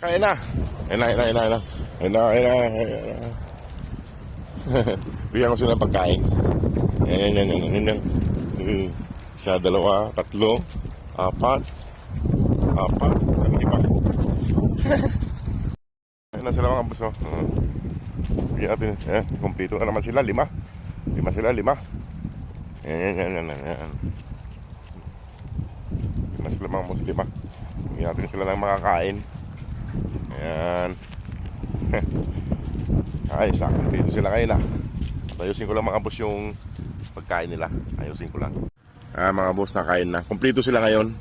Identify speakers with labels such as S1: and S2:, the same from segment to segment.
S1: Kain na. Ayun na, ayun na, ayun na. Ayun na, ayun na, ayun na. Bigyan ko sila ng pagkain. Yan. Isa, dalawa, tatlo, apat. Sabi niyo pa. Ayun na sila mga buso. Bigyan natin. Kumpleto na naman sila. Lima sila. Yan. Lima sila mga buso. Bigyan natin sila ng makakain. Ayan. Ay, sakong dito sila ngayon ah. Ayusin ko lang mga boss yung pagkain nila. Ayusin ko lang. Mga boss, nakain na. Kompleto sila ngayon.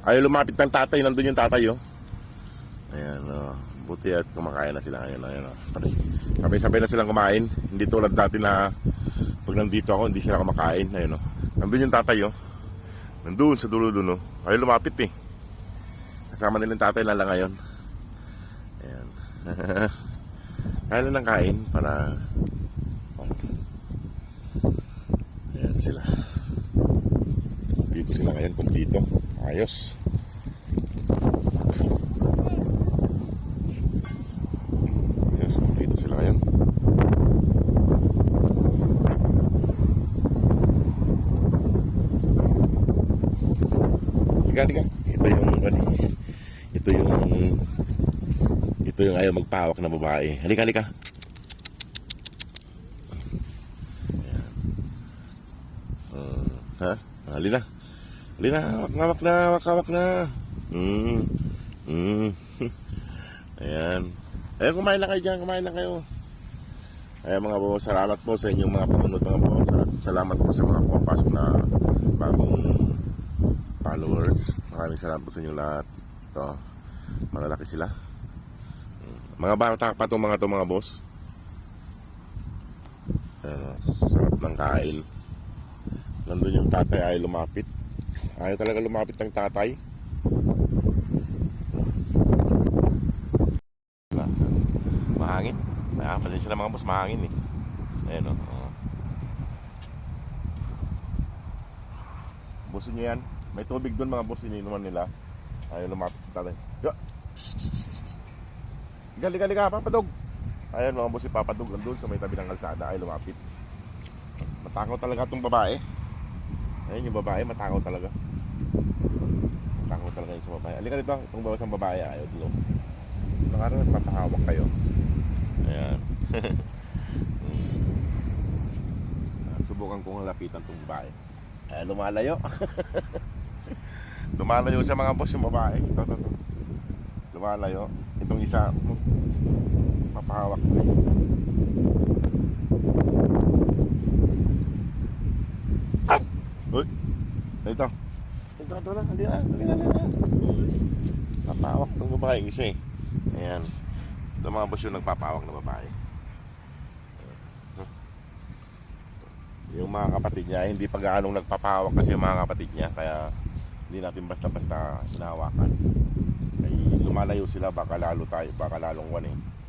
S1: Ayaw lumapit ng tatay. Nandun yung tatay oh. Ayan oh. Buti at kumakain na sila ngayon. Ayan oh. Sabay-sabay na silang kumain. Hindi tulad dati na pag nandito ako, hindi sila kumakain. Ayan oh. Nandun yung tatay oh. Nandun sa dulo dun oh. Ayaw lumapit eh. Kasama nilang tatay na lang ngayon. Ayan. Kaya lang ng kain para ayan sila. Dito sila ngayon, kumpleto. Ayos. Ayos, kumpleto sila ngayon. Liga. Ito yung ayaw magpahawak na babae. Halika. Halina. Hawak na. Ayan. Ayan, kumain na kayo dyan. Ayan mga boss, salamat po sa inyong mga pamunod mga boss. Salamat po sa mga pumapasok na bagong followers. Maraming salamat po sa inyo lahat. Ito, malalaki sila. Mga bata pa itong mga boss. Sarap ng kain. Nandun yung tatay, ayaw lumapit. Ayaw talaga lumapit ng tatay. Mahangin. Pasensya na mga boss, mahangin eh. Ayan o. Busin nyo yan. May tubig dun mga boss, ininuman nila. Ayaw lumapit ng tatay. Liga, papadog. Ayan mga boss, si papadog nandun sa may tabi ng kalsada. Ayaw lumapit. Matakaw talaga itong babae. Ayun yung babae, matakaw talaga. Matakaw talaga yung sa babae. Alika dito, itong bawas ng babae, ayaw dito. Nakaraw, papahawak kayo. Ayan. Subukan kong lapitan itong babae. Ayan, lumalayo. Lumalayo siya mga boss yung babae. Ito. Lumalayo. Itong isa, papahawak ko. Ito lang, halika. Papawak ng babae kasi. Ayan. Ito mga boss yung nagpapawak ng babae. Yung mga kapatid niya, hindi pa gaanong nagpapawak kasi yung mga kapatid niya. Kaya hindi natin basta-basta hinahawakan. Ay lumalayo sila, baka lalong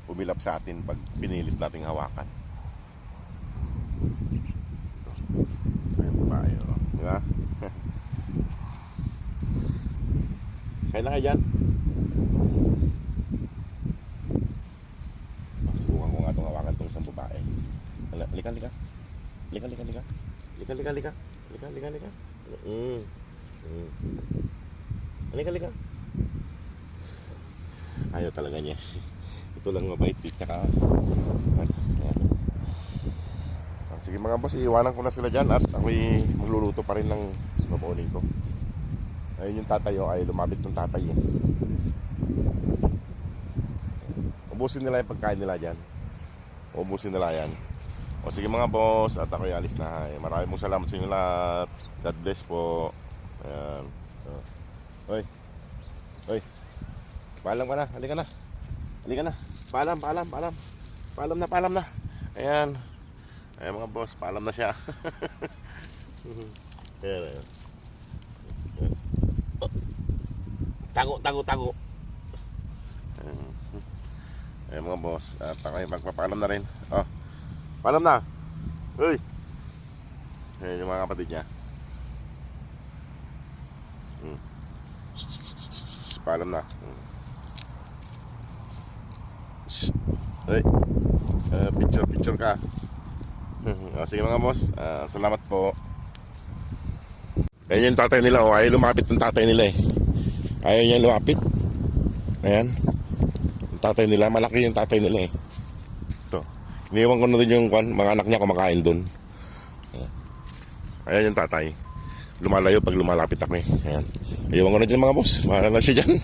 S1: umilap sa atin pag pinilit nating hawakan. Ayan babae, oh. Diba? Kaya na kayo dyan. Subukan ko nga itong hawakan itong isang babae. Halika. Halika. Ayaw talaga niya. Ito lang mabait. Sige mga boss, iiwanan ko na sila dyan at ako'y magluluto pa rin ng babonin ko. Ayun yung tatay ay lumapit ng tatay eh. Ubusin nila yung pagkain nila dyan. Ubusin nila yan. O sige mga boss, at ako'y alis na. Maraming mong salamat sa inyo lahat. God bless po. Ayan. Hoy. Paalam ka na, halika na. Paalam na. Ayan. Ayan mga boss, paalam na siya. Ayan. Tago. Ayan mga boss, at ako'y magpapaalam na rin. Paalam na. Uy. Ayan yung mga kapatid niya. Paalam na. Ay, picture ka. Sige mga boss, salamat po. Ayan yung tatay nila, ayaw lumapit ng tatay nila eh. Ayaw niya lumapit. Ayan. Yung tatay nila, malaki yung tatay nila eh. Ito. Iniwan ko na doon yung mga anak niya kumakain doon. Ayan yung tatay. Lumalayo pag lumalapit ako eh. Ayan. Iwan ko na dyan mga boss. Mahala na siya dyan.